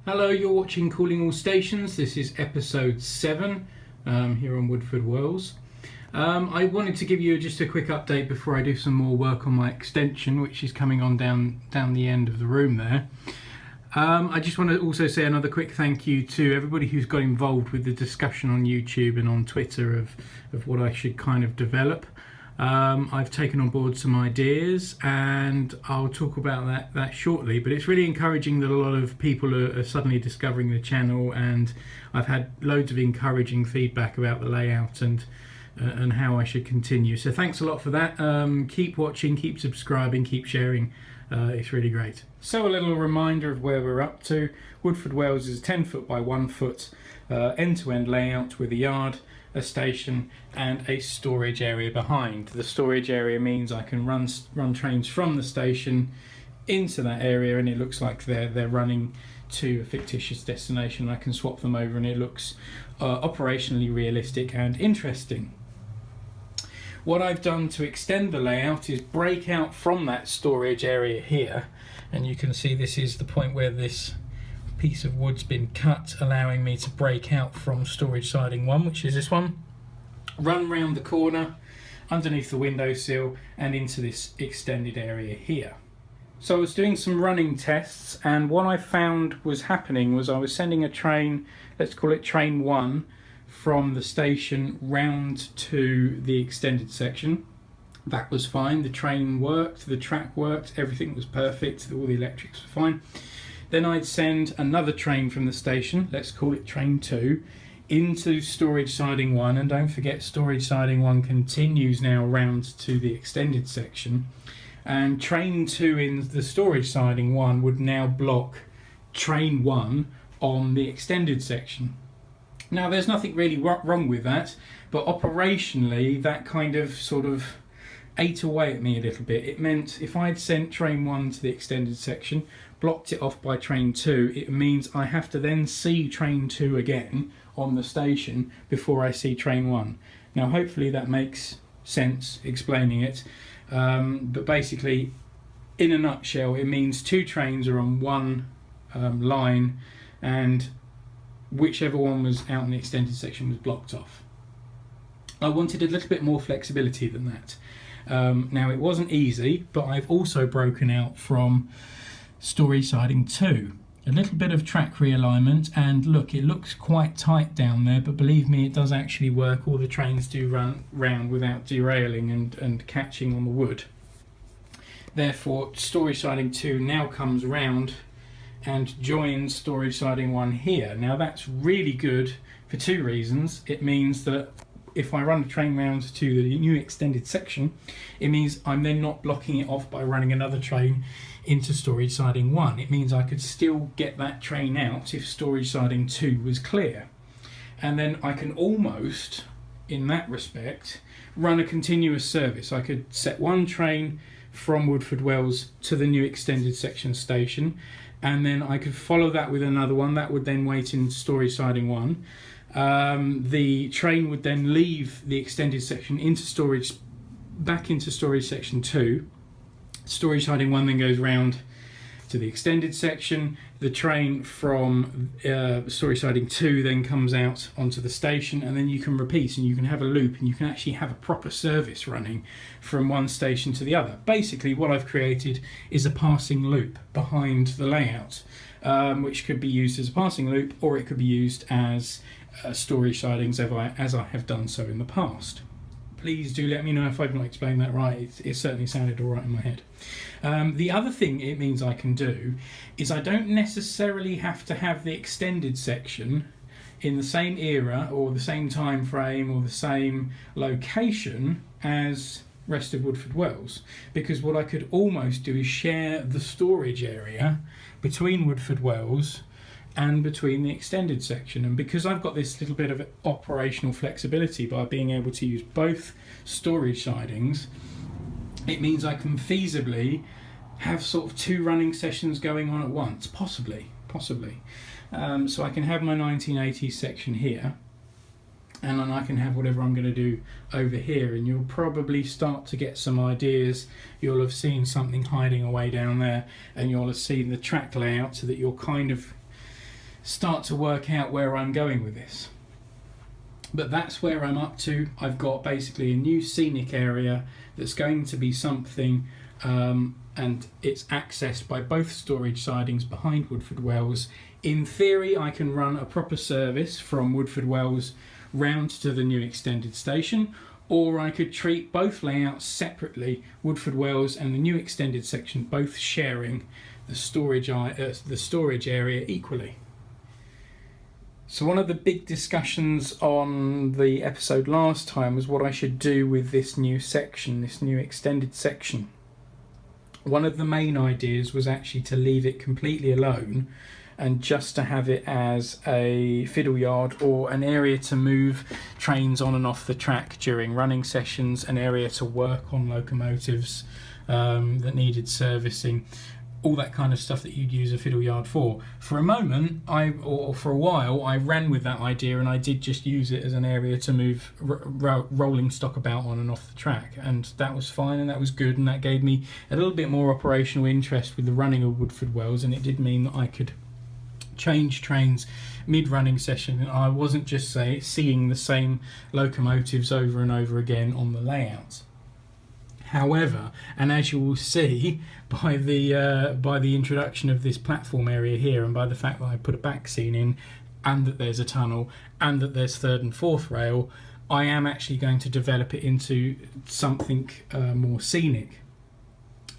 Hello, you're watching Calling All Stations. This is episode 7 here on Woodford Wells. I wanted to give you just a quick update before I do some more work on my extension, which is coming on down the end of the room there. I just want to also say another quick thank you to everybody who's got involved with the discussion on YouTube and on Twitter of what I should kind of develop. I've taken on board some ideas and I'll talk about that shortly, but it's really encouraging that a lot of people are suddenly discovering the channel, and I've had loads of encouraging feedback about the layout and how I should continue. So thanks a lot for that. Keep watching, keep subscribing, keep sharing. It's really great. So a little reminder of where we're up to. Woodford Wells is a 10 foot by 1 foot end-to-end layout with a yard, a station and a storage area behind. The storage area means I can run trains from the station into that area, and it looks like they're running to a fictitious destination. I can swap them over and it looks operationally realistic and interesting. What I've done to extend the layout is break out from that storage area here, and you can see this is the point where this piece of wood's been cut, allowing me to break out from storage siding 1, which is this one, run round the corner underneath the windowsill and into this extended area here. So I was doing some running tests, and what I found was happening was I was sending a train, let's call it train 1, from the station round to the extended section. That was fine, the train worked, the track worked, everything was perfect, all the electrics were fine. Then I'd send another train from the station, let's call it train 2, into storage siding 1, and don't forget storage siding 1 continues now round to the extended section, and train 2 in the storage siding 1 would now block train 1 on the extended section. Now there's nothing really wrong with that, but operationally that kind of sort of ate away at me a little bit. It meant if I'd sent train 1 to the extended section, blocked it off by train 2, it means I have to then see train 2 again on the station before I see train 1. Now hopefully that makes sense explaining it, but basically in a nutshell it means 2 trains are on one line, and whichever one was out in the extended section was blocked off. I wanted a little bit more flexibility than that. Now it wasn't easy, but I've also broken out from storage siding 2. A little bit of track realignment, and look, it looks quite tight down there, but believe me, it does actually work. All the trains do run round without derailing and catching on the wood. Therefore, storage siding 2 now comes round and joins storage siding 1 here. Now that's really good for 2 reasons. It means that if I run the train round to the new extended section, it means I'm then not blocking it off by running another train into storage siding 1. It means I could still get that train out if storage siding 2 was clear. And then I can almost, in that respect, run a continuous service. I could set one train from Woodford Wells to the new extended section station, and then I could follow that with another one that would then wait in storage siding 1. The train would then leave the extended section into storage, back into storage section 2. Storage siding 1 then goes round to the extended section. The train from storage siding 2 then comes out onto the station, and then you can repeat and you can have a loop, and you can actually have a proper service running from one station to the other. Basically what I've created is a passing loop behind the layout, which could be used as a passing loop, or it could be used as storage sidings as I have done so in the past. Please do let me know if I've not explained that right. It certainly sounded all right in my head. The other thing it means I can do is I don't necessarily have to have the extended section in the same era or the same time frame or the same location as rest of Woodford Wells, because what I could almost do is share the storage area between Woodford Wells and between the extended section. And because I've got this little bit of operational flexibility by being able to use both storage sidings, it means I can feasibly have sort of 2 running sessions going on at once, possibly. So I can have my 1980s section here, and then I can have whatever I'm going to do over here, and you'll probably start to get some ideas. You'll have seen something hiding away down there, and you'll have seen the track layout, so that you're kind of start to work out where I'm going with this. But that's where I'm up to. I've got basically a new scenic area that's going to be something, and it's accessed by both storage sidings behind Woodford Wells. In theory, I can run a proper service from Woodford Wells round to the new extended station, or I could treat both layouts separately, Woodford Wells and the new extended section both sharing the storage area equally. So one of the big discussions on the episode last time was what I should do with this new section, this new extended section. One of the main ideas was actually to leave it completely alone and just to have it as a fiddle yard or an area to move trains on and off the track during running sessions, an area to work on locomotives that needed servicing, all that kind of stuff that you'd use a fiddle yard for. For a moment, for a while, I ran with that idea, and I did just use it as an area to move rolling stock about on and off the track, and that was fine and that was good, and that gave me a little bit more operational interest with the running of Woodford Wells, and it did mean that I could change trains mid-running session, and I wasn't just seeing the same locomotives over and over again on the layout. However, and as you will see by the introduction of this platform area here, and by the fact that I put a back scene in, and that there's a tunnel, and that there's third and fourth rail, I am actually going to develop it into something more scenic.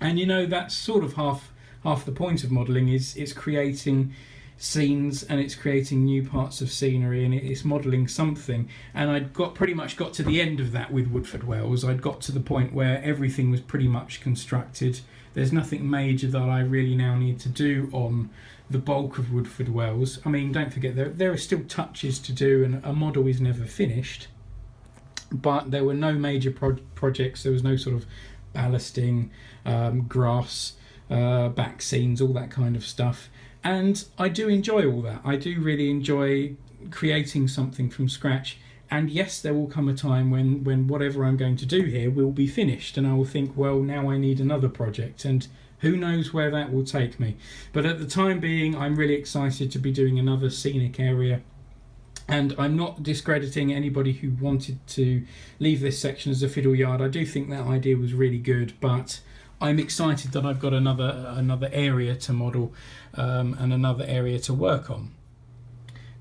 And you know, that's sort of half the point of modelling, is it's creating scenes and it's creating new parts of scenery, and it's modelling something. And I'd pretty much got to the end of that with Woodford Wells. I'd got to the point where everything was pretty much constructed. There's nothing major that I really now need to do on the bulk of Woodford Wells. I mean, don't forget, there are still touches to do, and a model is never finished, but there were no major projects. There was no sort of ballasting, grass, back scenes, all that kind of stuff. And I do enjoy all that. I do really enjoy creating something from scratch. And yes, there will come a time when whatever I'm going to do here will be finished, and I will think, well, now I need another project, and who knows where that will take me. But at the time being, I'm really excited to be doing another scenic area. And I'm not discrediting anybody who wanted to leave this section as a fiddle yard. I do think that idea was really good, but I'm excited that I've got another area to model and another area to work on.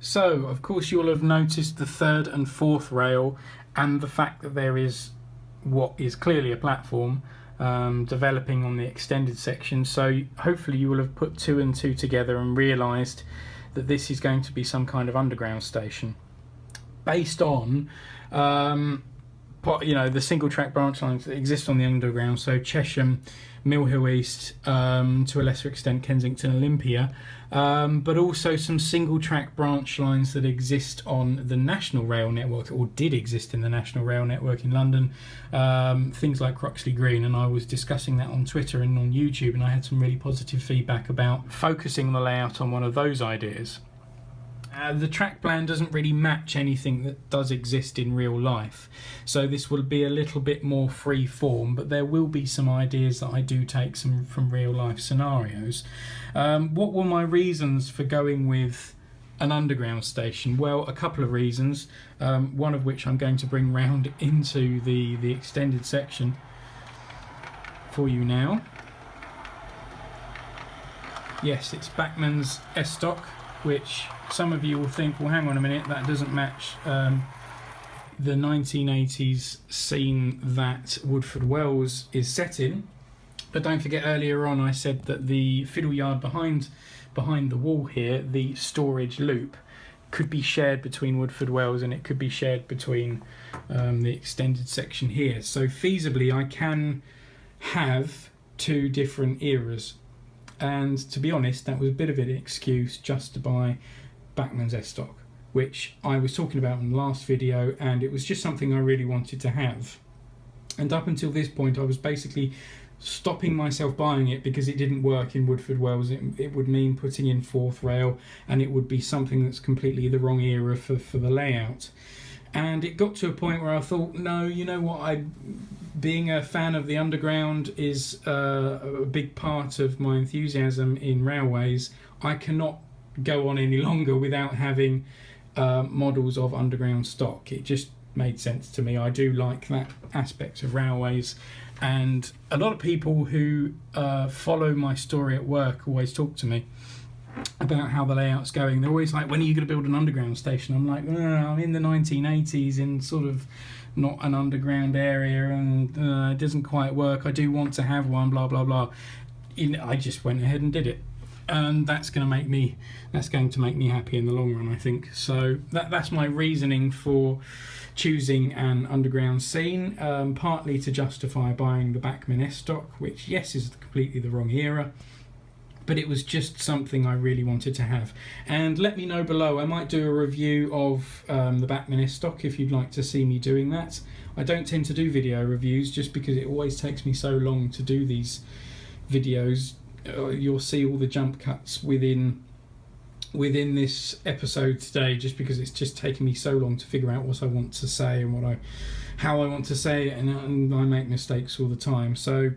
So, of course, you'll have noticed the third and fourth rail, and the fact that there is what is clearly a platform developing on the extended section. So hopefully you will have put two and two together and realised that this is going to be some kind of underground station based on the single track branch lines that exist on the underground, so Chesham, Mill Hill East, to a lesser extent Kensington Olympia, but also some single track branch lines that exist on the National Rail network, or did exist in the National Rail network in London, things like Croxley Green. And I was discussing that on Twitter and on YouTube, and I had some really positive feedback about focusing the layout on one of those ideas. The track plan doesn't really match anything that does exist in real life, so this will be a little bit more free form, but there will be some ideas that I do take from real life scenarios. What were my reasons for going with an underground station? Well, a couple of reasons, one of which I'm going to bring round into the extended section for you now. Yes, it's Bachmann's S-Stock, which some of you will think, well, hang on a minute, that doesn't match the 1980s scene that Woodford Wells is set in. But don't forget, earlier on I said that the fiddle yard behind the wall here, the storage loop, could be shared between Woodford Wells, and it could be shared between the extended section here. So feasibly I can have two different eras. And to be honest, that was a bit of an excuse just to buy Bachmann's S-Stock, which I was talking about in the last video, and it was just something I really wanted to have. And up until this point I was basically stopping myself buying it because it didn't work in Woodford Wells. It would mean putting in fourth rail, and it would be something that's completely the wrong era for the layout. And it got to a point where I thought, no, you know what, being a fan of the underground is a big part of my enthusiasm in railways. I cannot go on any longer without having models of underground stock. It just made sense to me. I do like that aspect of railways, and a lot of people who follow my story at work always talk to me about how the layout's going. They're always like, when are you going to build an underground station? I'm like, I'm in the 1980s in sort of not an underground area, and it doesn't quite work. I do want to have one, blah blah blah. I just went ahead and did it, and that's going to make me happy in the long run, I think. So that's my reasoning for choosing an underground scene, partly to justify buying the Bachmann S stock, which, yes, is completely the wrong era, but it was just something I really wanted to have. And let me know below. I might do a review of the Bachmann S stock if you'd like to see me doing that. I don't tend to do video reviews just because it always takes me so long to do these videos. You'll see all the jump cuts within this episode today, just because it's just taken me so long to figure out what I want to say and how I want to say it, and I make mistakes all the time. So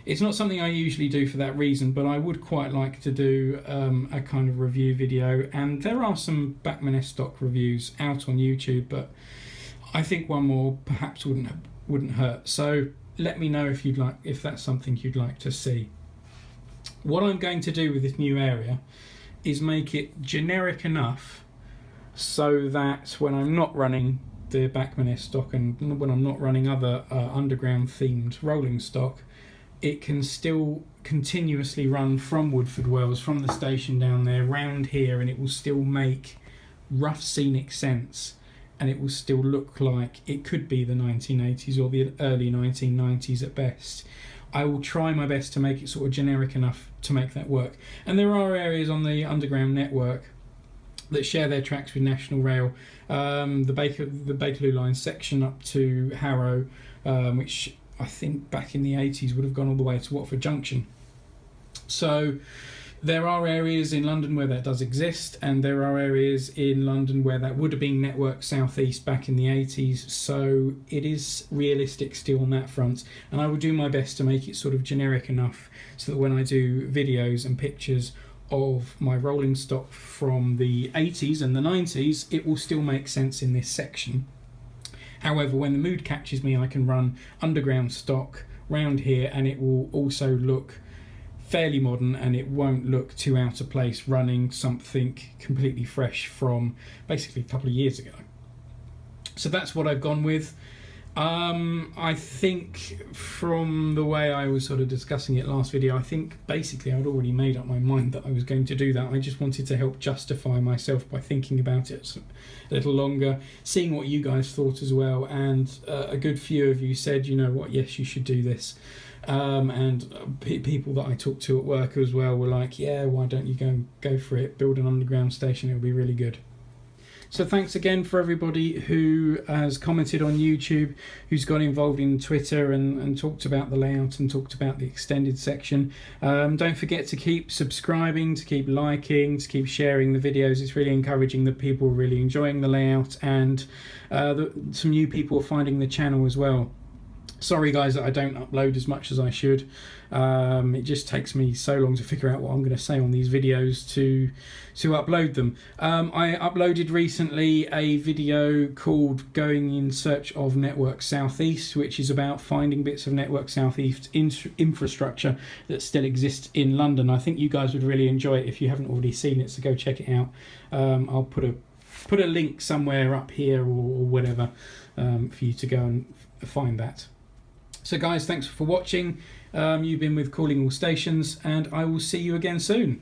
it's not something I usually do for that reason, but I would quite like to do a kind of review video, and there are some Bachmann S stock reviews out on YouTube, but I think one more perhaps wouldn't hurt. So let me know if that's something you'd like to see. What I'm going to do with this new area is make it generic enough so that when I'm not running the Bachmann S stock and when I'm not running other underground themed rolling stock, it can still continuously run from Woodford Wells, from the station down there, round here, and it will still make rough scenic sense, and it will still look like it could be the 1980s or the early 1990s at best. I will try my best to make it sort of generic enough to make that work. And there are areas on the underground network that share their tracks with National Rail. The Bakerloo line section up to Harrow, which I think back in the 80s would have gone all the way to Watford Junction. So there are areas in London where that does exist, and there are areas in London where that would have been Network South East back in the 80s, so it is realistic still on that front, and I will do my best to make it sort of generic enough so that when I do videos and pictures of my rolling stock from the 80s and the 90s, it will still make sense in this section. However, when the mood catches me, I can run underground stock round here, and it will also look fairly modern, and it won't look too out of place running something completely fresh from basically a couple of years ago. So that's what I've gone with. I think from the way I was sort of discussing it last video, I think basically I'd already made up my mind that I was going to do that. I just wanted to help justify myself by thinking about it a little longer, seeing what you guys thought as well, and a good few of you said, you know what, yes, you should do this. And people that I talked to at work as well were like, yeah, why don't you go for it, build an underground station, it'll be really good. So thanks again for everybody who has commented on YouTube, who's got involved in Twitter and talked about the layout and talked about the extended section. Don't forget to keep subscribing, to keep liking, to keep sharing the videos. It's really encouraging that people are really enjoying the layout, and some new people are finding the channel as well. Sorry guys that I don't upload as much as I should. It just takes me so long to figure out what I'm going to say on these videos to upload them. I uploaded recently a video called Going in Search of Network Southeast, which is about finding bits of Network Southeast infrastructure that still exists in London. I think you guys would really enjoy it if you haven't already seen it, so go check it out. I'll put a link somewhere up here or whatever for you to go and find that. So guys, thanks for watching. You've been with Calling All Stations, and I will see you again soon.